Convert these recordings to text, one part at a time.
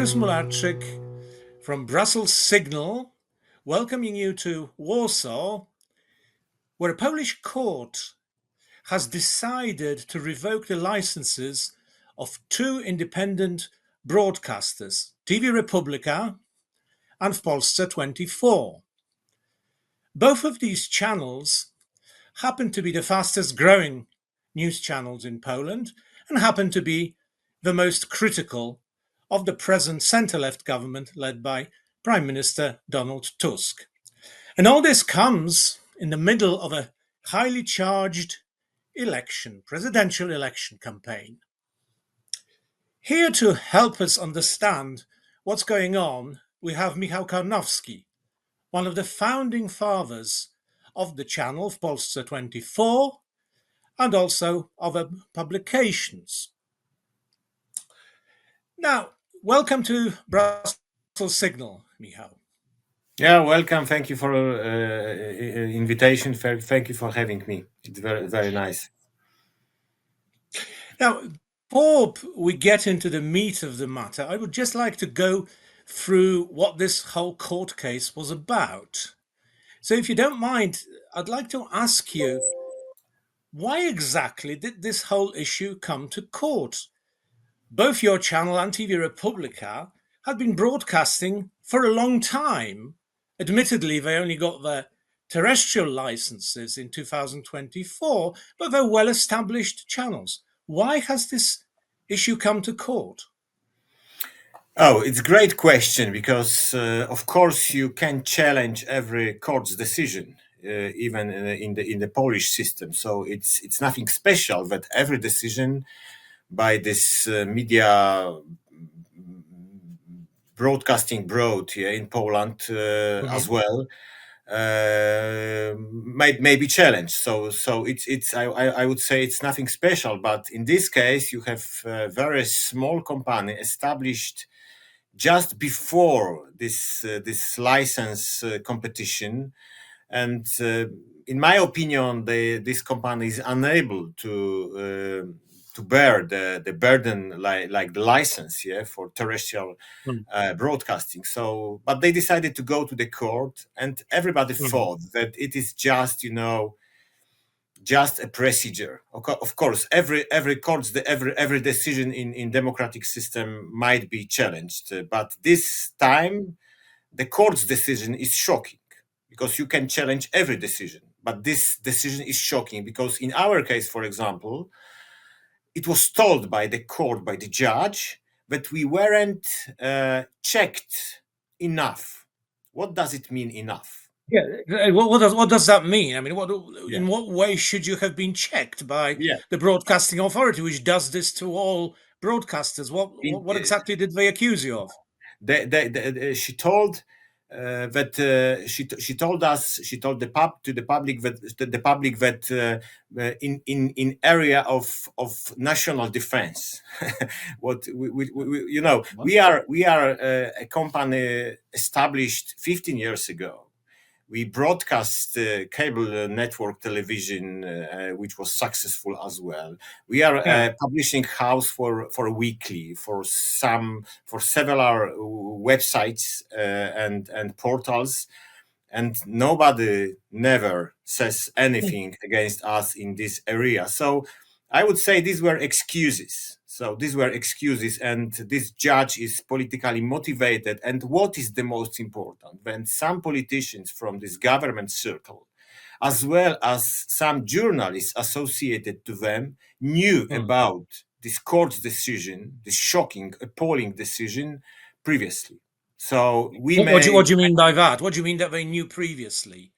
Markus Mularczyk from Brussels Signal, welcoming you to Warsaw, where a Polish court has decided to revoke the licenses of two independent broadcasters, TV Republika and w Polsce 24. Both of these channels happen to be the fastest growing news channels in Poland and happen to be the most critical of the present centre-left government led by Prime Minister Donald Tusk. And all this comes in the middle of a highly charged presidential election campaign. Here to help us understand what's going on, we have Michał Karnowski, one of the founding fathers of the channel w Polsce 24 and also other publications. Now, welcome to Brussels Signal, Michał. Yeah, welcome. Thank you for invitation. Thank you for having me. It's very, very nice. Now, before we get into the meat of the matter, I would just like to go through what this whole court case was about. So if you don't mind, I'd like to ask you, why exactly did this whole issue come to court? Both your channel and TV Republika had been broadcasting for a long time. Admittedly, they only got their terrestrial licenses in 2024, but they're well-established channels. Why has this issue come to court? Oh, it's a great question because, of course, you can challenge every court's decision, even in the Polish system. So it's nothing special that every decision by this media broadcasting broad in Poland as well may be challenged. So it's I would say it's nothing special. But in this case, you have a very small company established just before this license competition, and in my opinion, this company is unable to bear the burden like the license for terrestrial broadcasting. So, but they decided to go to the court, and everybody thought that it is just just a procedure. Of course, every court's every decision in democratic system might be challenged, but this time the court's decision is shocking because you can challenge every decision, but this decision is shocking because in our case, for example, it was told by the court, by the judge, that we weren't checked enough. What does it mean enough? Yeah, what does that mean? I mean, in what way should you have been checked by the broadcasting authority, which does this to all broadcasters? What exactly did they accuse you of? She told that she told the public that in area of national defense, what we are a company established 15 years ago. We broadcast cable network television, which was successful as well. We are a publishing house for weekly, for several websites and portals, and nobody never says anything against us in this area. So I would say these were excuses. And this judge is politically motivated. And what is the most important? When some politicians from this government circle, as well as some journalists associated to them, knew about this court's decision, this shocking, appalling decision previously. So What do you mean by that? What do you mean that they knew previously?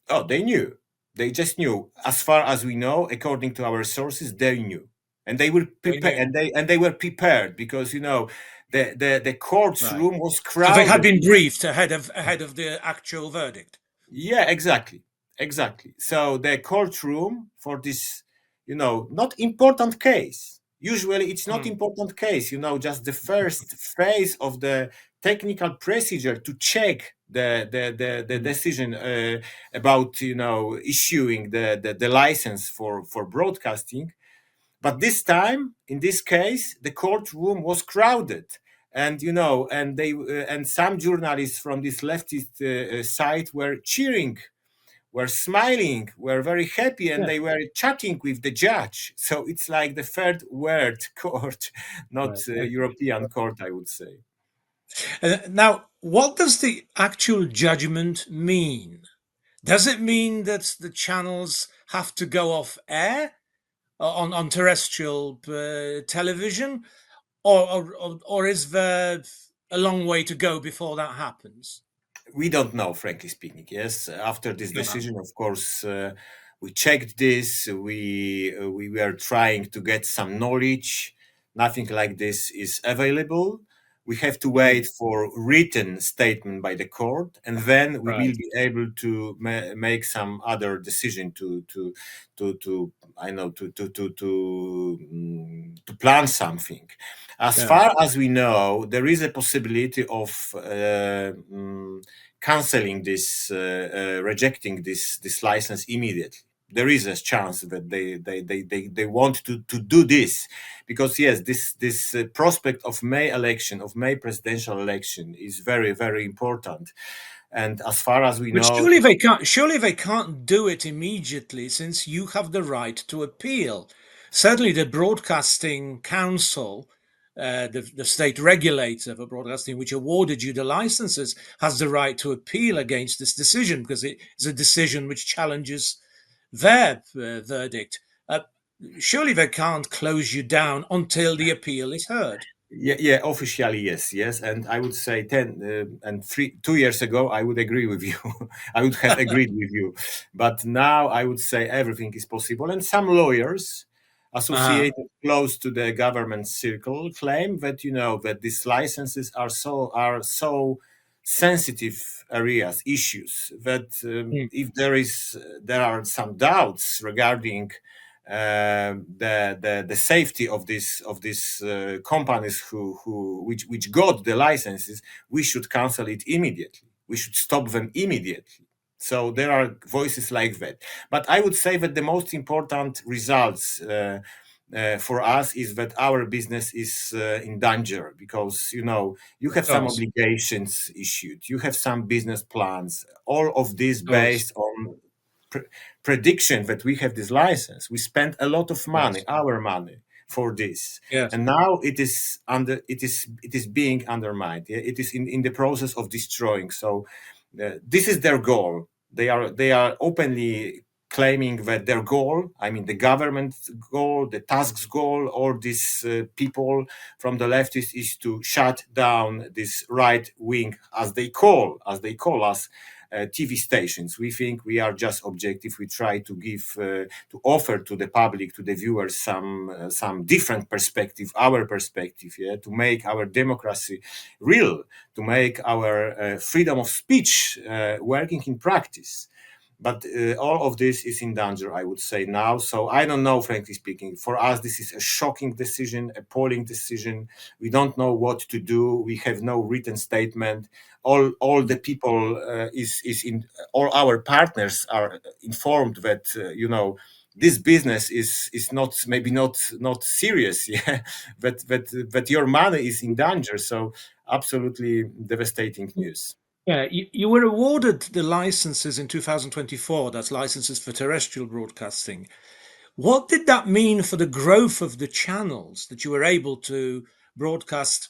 Oh, they knew. They just knew. As far as we know, according to our sources, they knew. And they were prepared, and they were prepared because the court's room was crowded. So they had been briefed ahead of the actual verdict. Yeah, exactly. So the courtroom for this, not important case. Usually, it's not important case. Just the first phase of the technical procedure to check the decision about issuing the license for broadcasting. But this time, in this case, the courtroom was crowded, and and they and some journalists from this leftist side were cheering, were smiling, were very happy, and Yeah. they were chatting with the judge. So it's like the third world court, not Right. European court, I would say. Now, what does the actual judgment mean? Does it mean that the channels have to go off air on terrestrial television, or is there a long way to go before that happens? We don't know, frankly speaking. Yes, after this Yeah. decision, of course, we checked this. We were trying to get some knowledge. Nothing like this is available. We have to Mm, wait for written statement by the court, and then we will right. be able to make some other decision to I know to plan something. As Yeah. far as we know, there is a possibility of canceling this, rejecting this license immediately. There is a chance that they want to do this, because yes, this prospect of May presidential election is very, very important, and as far as we But know, surely they can't. Surely they can't do it immediately, since you have the right to appeal. Certainly, the Broadcasting Council, the state regulator for broadcasting, which awarded you the licenses, has the right to appeal against this decision because it is a decision which challenges their verdict. Surely they can't close you down until the appeal is heard. yeah, yeah, officially, yes, yes, and I would say 2 years ago, I would agree with you. I would have agreed with you, but now I would say everything is possible. And some lawyers Uh-huh. associated close to the government circle claim that that these licenses are so sensitive areas, issues, that Mm. if there are some doubts regarding the safety of these companies which got the licenses, we should cancel it immediately. We should stop them immediately. So there are voices like that. But I would say that the most important results for us is that our business is in danger, because you Of have some course. obligations issued, you have some business plans, all of this Of course. based on pre- prediction that we have this license. We spent a lot of money, Yes. our money, for this, Yes. and now it is being undermined. Yeah? It is in the process of destroying. So this is their goal. They are openly claiming that their goal, I mean the government's goal, the Tusk's goal, all these people from the leftists, is to shut down this right wing, as they call us, TV stations. We think we are just objective. We try to to offer to the public, to the viewers, some different perspective, our perspective, yeah, to make our democracy real, to make our freedom of speech working in practice. But all of this is in danger, I would say, now. So I don't know, frankly speaking. For us, this is a shocking decision, appalling decision. We don't know what to do. We have no written statement. All the people is in all our partners are informed that this business is not, maybe not serious. Yeah, that your money is in danger. So absolutely devastating news. Yeah, you were awarded the licenses in 2024. That's licenses for terrestrial broadcasting. What did that mean for the growth of the channels that you were able to broadcast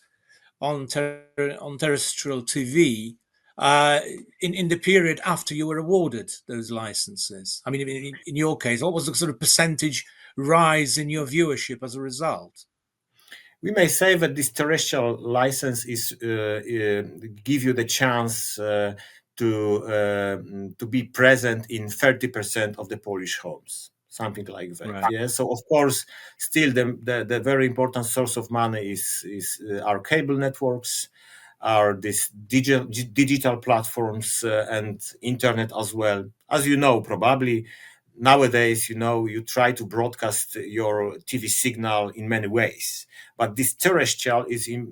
on terrestrial TV uh, in the period after you were awarded those licenses? I mean, in your case, what was the sort of percentage rise in your viewership as a result? We may say that this terrestrial license is give you the chance to be present in 30% of the Polish homes, something like that. Right. Yeah. So of course, still the very important source of money is our cable networks, are these digital platforms, and internet as well. As you know, probably nowadays, you try to broadcast your TV signal in many ways, but this terrestrial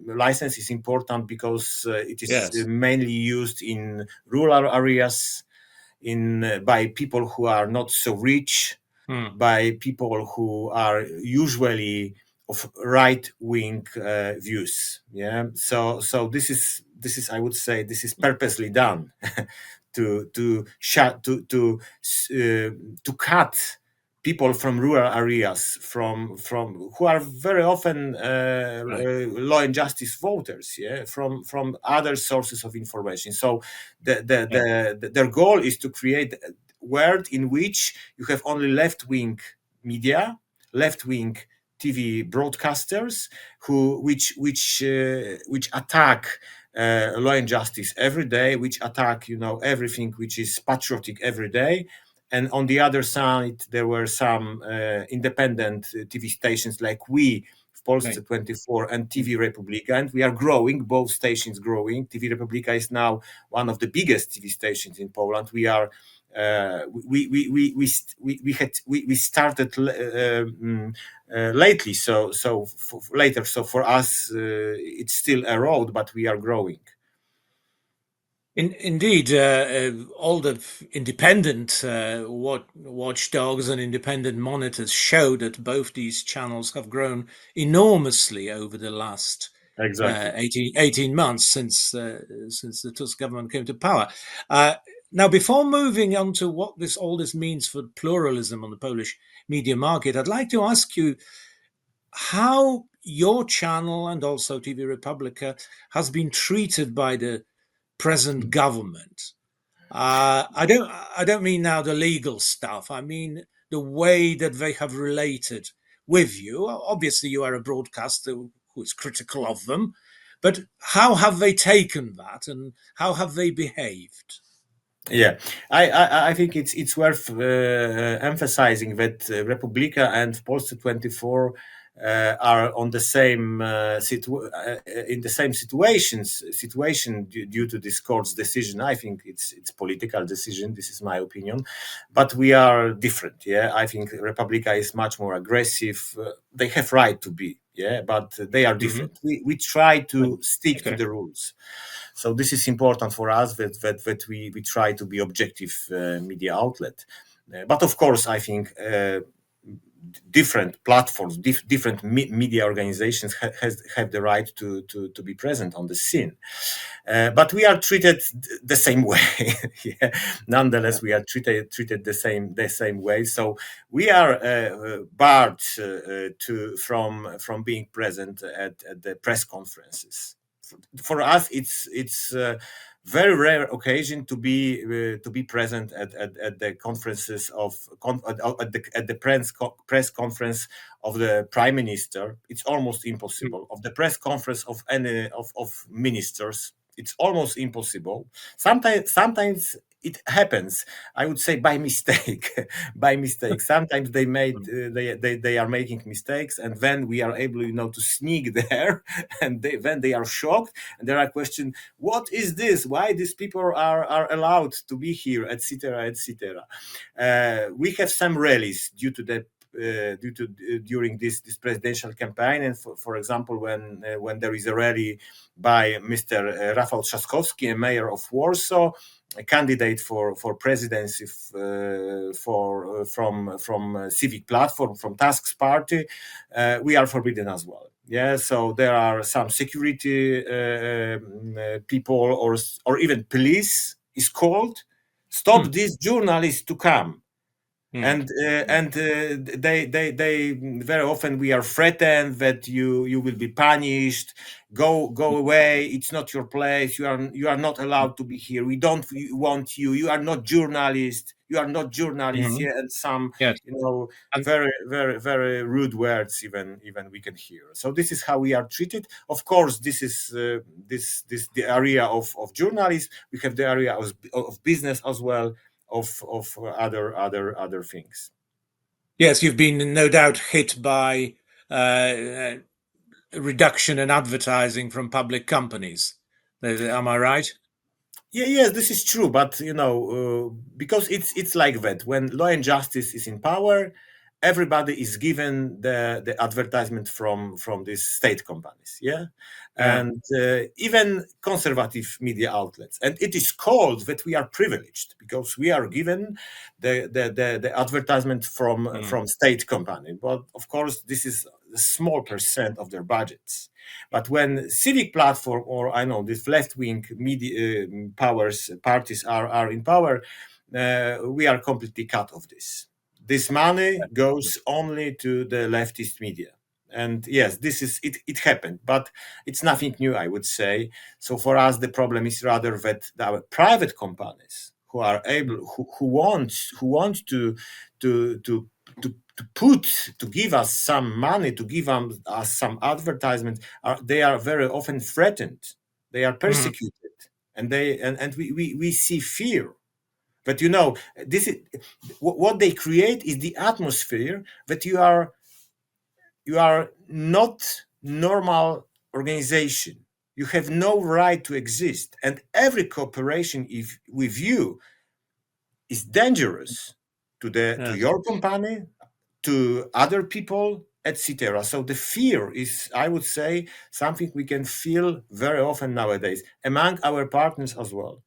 license is important because it is Yes. mainly used in rural areas, in by people who are not so rich, Hmm. by people who are usually of right wing views. Yeah, so this is I would say this is purposely done to shut to cut people from rural areas from who are very often Right. law and justice voters, yeah, from other sources of information. So Yeah. their goal is to create a world in which you have only left wing media, left wing TV broadcasters who which attack law and justice every day, which attack everything which is patriotic every day. And on the other side, there were some independent TV stations like we, Right. Post-24 and TV Republika, and we are growing. Both stations growing. TV Republika is now one of the biggest TV stations in Poland. We are we started lately, so later. So for us, it's still a road, but we are growing. Indeed, all the independent watchdogs and independent monitors show that both these channels have grown enormously over the last Exactly. 18 months since the Tusk government came to power. Uh, Now, before moving on to what all this means for pluralism on the Polish media market, I'd like to ask you how your channel and also TV Republica has been treated by the present government. I don't mean now the legal stuff. I mean the way that they have related with you. Obviously, you are a broadcaster who is critical of them, but how have they taken that, and how have they behaved? Yeah, I think it's worth emphasizing that Republika and Polsce 24 are on the same in the same situation due to this court's decision. I think it's political decision. This is my opinion, but we are different. Yeah, I think Republika is much more aggressive. They have right to be. Yeah, but they are Hmm. different. We try Right. to stick to Okay. the rules. So this is important for us that we try to be objective media outlet. But of course, I think different platforms, different media organizations have the right to be present on the scene. But we are treated the same way. Yeah. Yeah. Nonetheless, we are treated the same way. So we are barred from being present at the press conferences. For us, it's very rare occasion to be present at the conferences at the press conference of the prime minister. It's almost Mm. impossible. Of the press conference of any of ministers, it's almost impossible. Sometimes it happens, I would say, by mistake. By mistake. Sometimes they are making mistakes, and then we are able to sneak there, and then they are shocked, and there are questions: what is this? Why these people are allowed to be here, etc., etc. We have some rallies during this presidential campaign, and for example, when there is a rally by Mr. Rafał Trzaskowski, a mayor of Warsaw, a candidate for presidency from Civic Platform, from Tusk's party, we are forbidden as well. Yeah, so there are some security people or even police is called. Stop Mm. these journalists to come, Mm. and they very often we are threatened that you will be punished. Go away, it's not your place, you are not allowed to be here, we don't want you, you are not journalist, you are not journalists. Mhm. Yeah, and some Yes. And very very very rude words even we can hear. So this is how we are treated. Of course, this is this the area of journalists. We have the area of business as well, of other things. yes, you've been no doubt hit by uh, a reduction in advertising from public companies. Am I right? Yeah, yes, this is true, but because it's like that when law and justice is in power, everybody is given the advertisement from these state companies, yeah, Yeah. and even conservative media outlets, and it is called that we are privileged because we are given the advertisement Mm. from state company, but of course this is a small percent of their budgets. But when civic platform, or I know these left-wing media powers parties are in power, we are completely cut of this money goes only to the leftist media. And yes, this is it, it happened, but it's nothing new, I would say. So for us the problem is rather that our private companies who are able who want to put to give us some money, to give us some advertisement, they are very often threatened, they are Mhm. persecuted, and we see fear. But you know, this is what they create is the atmosphere that you are not normal organization. You have no right to exist, and every cooperation if with you is dangerous to Yes. your company, to other people, etc. So the fear is, I would say, something we can feel very often nowadays among our partners as well.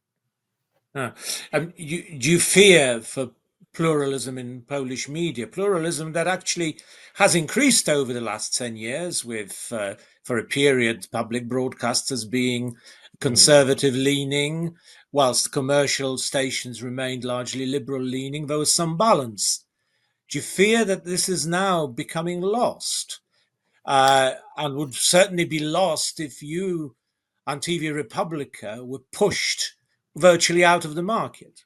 Ah. Do you fear for pluralism in Polish media? Pluralism that actually has increased over the last 10 years, with, for a period, public broadcasters being Mm. conservative leaning, whilst commercial stations remained largely liberal leaning. There was some balance. Do you fear that this is now becoming lost? And would certainly be lost if you and TV Republica were pushed virtually out of the market.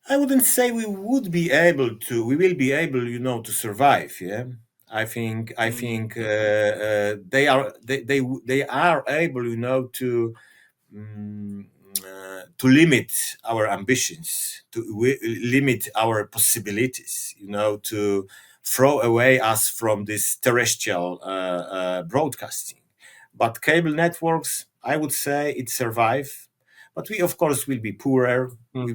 I wouldn't say we would be able to. We will be able, to survive. Yeah, I think Mm. they are able, to limit our ambitions, to limit our possibilities, to throw away us from this terrestrial broadcasting. But cable networks, I would say, it survive. But we, of course, will be poorer. Mm.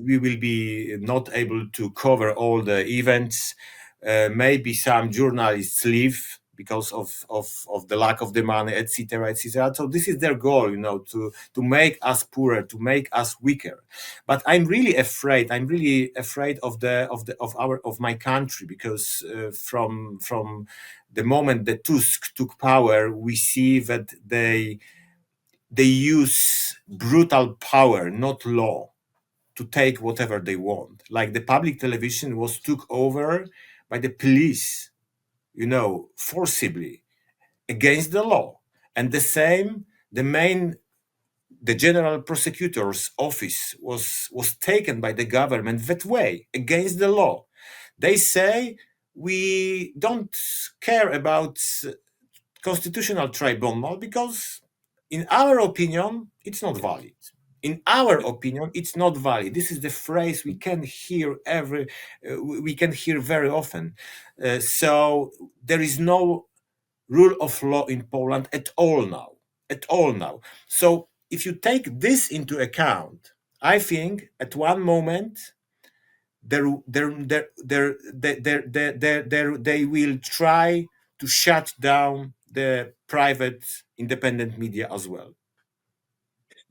We will be not able to cover all the events. Maybe some journalists leave because of the lack of the money, etc., etc. So this is their goal, to make us poorer, to make us weaker. But I'm really afraid of my country, because from the moment that Tusk took power, we see that they use brutal power, not law, to take whatever they want. Like the public television was took over by the police, forcibly, against the law. And the same, the general prosecutor's office was taken by the government that way, against the law. They say we don't care about constitutional tribunal because, in our opinion, it's not valid. In our opinion, it's not valid. This is the phrase we can hear very often. So there is no rule of law in Poland at all now, at all now. So if you take this into account, I think at one moment they will try to shut down the private independent media as well.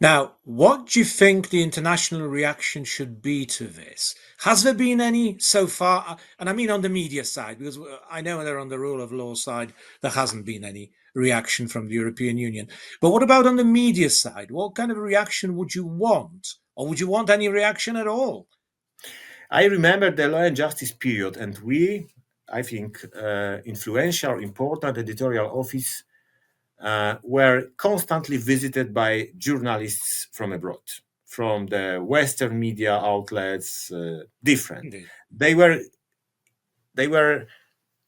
Now, what do you think the international reaction should be to this? Has there been any so far? And I mean on the media side, because I know they're on the rule of law side, there hasn't been any reaction from the European Union. But what about on the media side? What kind of reaction would you want? Or would you want any reaction at all? I remember the Law and Justice period, and I think, influential, important editorial office were constantly visited by journalists from abroad, from the Western media outlets, different. Indeed. They were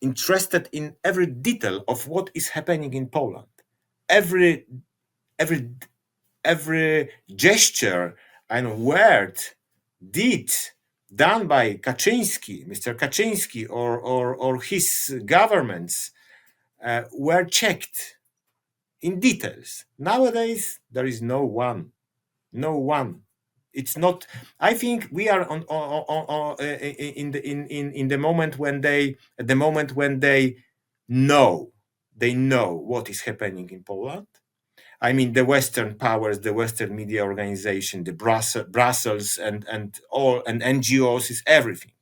interested in every detail of what is happening in Poland. Every every every gesture and word, deed done by Mr. Kaczynski, or his governments, were checked in details. Nowadays, there is no one It's not. I think we are in the moment when they at the moment when know they know what is happening in Poland. I mean, the Western powers, the Western media organization, the Brussels and all and NGOs is everything,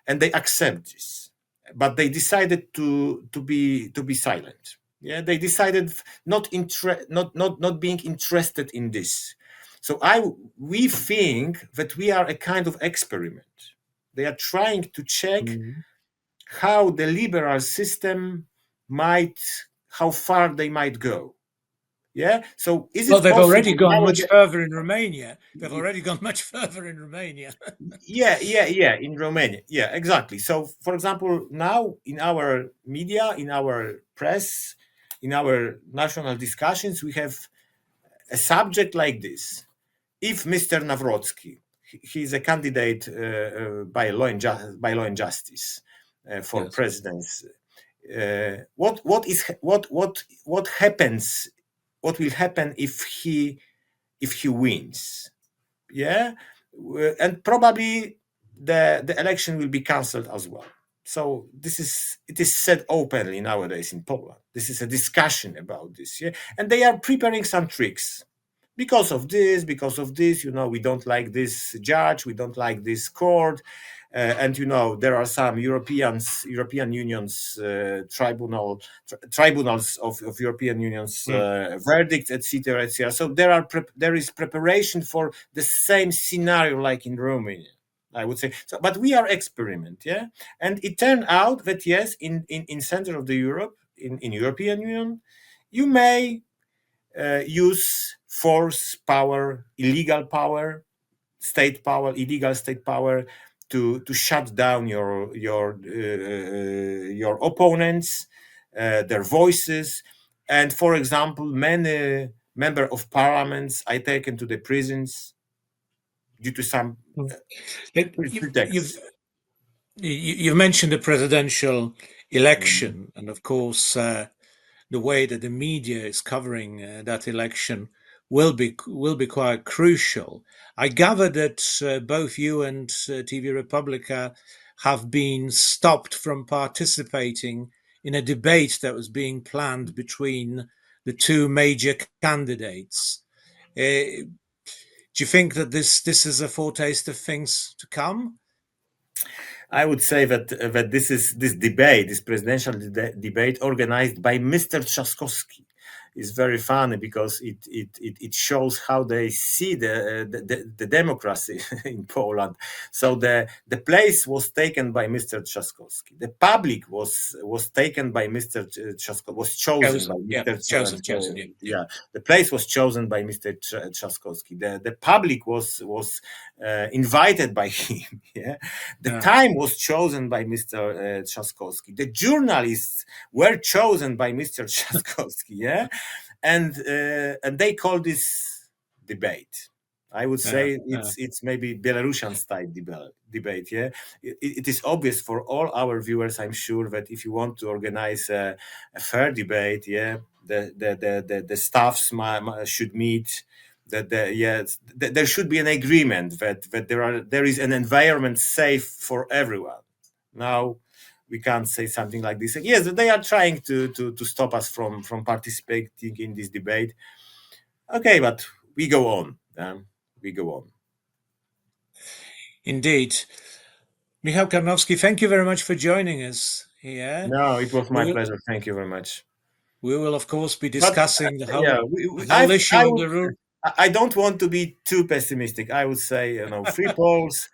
and they accept this, but they decided to be silent. Yeah, they decided not being interested in this. So we think that we are a kind of experiment. They are trying to check Mhm. how the liberal system might, how far they might go. Yeah. So is Well, it they've already possible gone much nowadays? further in Romania. They've already gone much further in Romania. Yeah, in Romania. Yeah, exactly. So, for example, now in our media, in our press, in our national discussions, we have a subject like this. If Mr. Nawrocki, he is a candidate by Law and Justice for Yes. presidents. What happens? What will happen if he wins? Yeah. And probably the election will be cancelled as well. So it is said openly nowadays in Poland. This is a discussion about this. Yeah. And they are preparing some tricks because of this, we don't like this judge, we don't like this court. And there are some European Union's tribunals of European Union's Mm. verdicts, etc., etc. So there is preparation for the same scenario like in Romania, I would say. So, but we are experiment, yeah. And it turned out that yes, in center of the Europe, in European Union, you may use force, power, illegal state power to shut down your opponents, their voices, and for example, many member of parliaments are taken to the prisons due to some Mm. uh, You've pretexts. you've mentioned the presidential Mm. election, and of course, the way that the media is covering that election will be quite crucial. I gather that both you and TV Republica have been stopped from participating in a debate that was being planned between the two major candidates. Do you think that this is a foretaste of things to come? I would say that this debate, this presidential debate organized by Mr. Trzaskowski, is very funny because it shows how they see the democracy in Poland. So the place was taken by Mr. Trzaskowski. The public was taken by Mr. Trzaskowski, was chosen by Chosen, yeah, Mr. chosen, yeah, yeah. Yeah, the place was chosen by Mr. Trzaskowski. The public was invited by him. Yeah, the Yeah. time was chosen by Mr. Trzaskowski. The journalists were chosen by Mr. Trzaskowski. Yeah, and they call this debate. I would Yeah, say yeah. it's maybe Belarusian style debate. Yeah, it is obvious for all our viewers, I'm sure, that if you want to organize a fair debate, yeah, the staffs should meet. That there should be an agreement that there is an environment safe for everyone. Now we can't say something like this. Yes, they are trying to stop us from participating in this debate. Okay, but we go on. We go on. Indeed. Michał Karnowski, thank you very much for joining us here. No, it was We my will, pleasure. Thank you very much. we will of course, be But discussing yeah, the whole issue I on would the rule. I don't want to be too pessimistic. I would say free polls,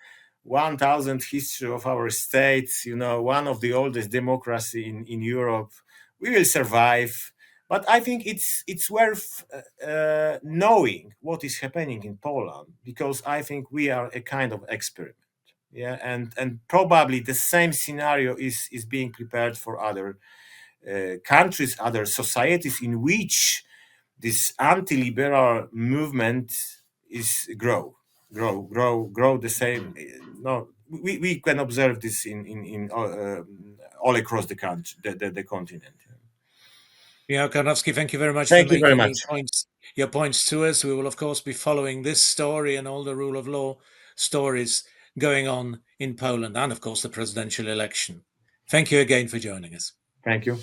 1,000 history of our states. One of the oldest democracy in Europe. We will survive. But I think it's worth knowing what is happening in Poland because I think we are a kind of experiment. Yeah, and probably the same scenario is being prepared for other countries, other societies in which this anti-liberal movement is grow the same. No, we can observe this in all across the country, the continent. Michał Karnowski, thank you very much for Thank you very making much. these points your points to us. We will, of course, be following this story and all the rule of law stories going on in Poland and, of course, the presidential election. Thank you again for joining us. Thank you.